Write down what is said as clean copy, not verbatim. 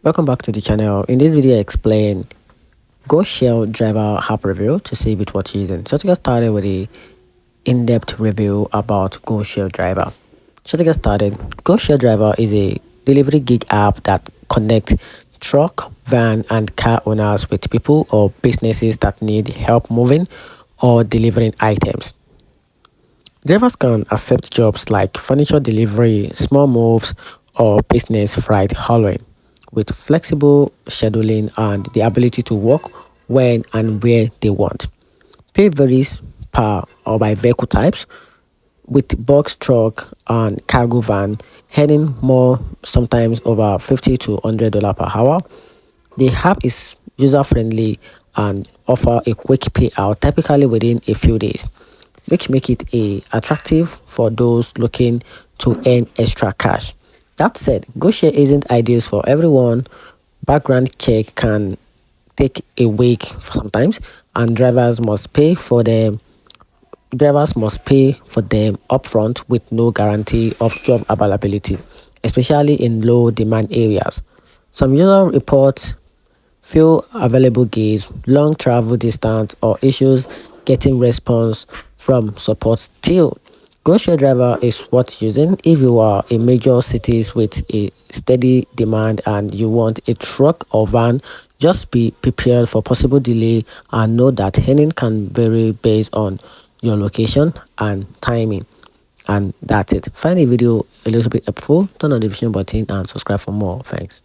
Welcome back to the channel. In this video I explain GOSHARE Driver app review to see with what you're using. So to get started with a in-depth review about GOSHARE Driver. So to get started, GOSHARE Driver is a delivery gig app that connects truck, van and car owners with people or businesses that need help moving or delivering items. Drivers can accept jobs like furniture delivery, small moves, or business freight hauling with flexible scheduling and the ability to work when and where they want. Pay varies per or by vehicle types, with box truck and cargo van heading more sometimes over $50 to $100 per hour. The app is user friendly and offer a quick payout typically within a few days, which make it attractive for those looking to earn extra cash. That said, GoShare isn't ideal for everyone. Background check can take a week sometimes, and drivers must pay for them upfront with no guarantee of job availability, especially in low demand areas. Some user report few available gigs, long travel distance, or issues getting response from support. Still, GoShare Driver is worth using if you are in major cities with a steady demand and you want a truck or van. Just be prepared for possible delay and know that earning can vary based on your location and timing. And that's it. Find the video a little bit helpful, turn on the notification button and subscribe for more. Thanks.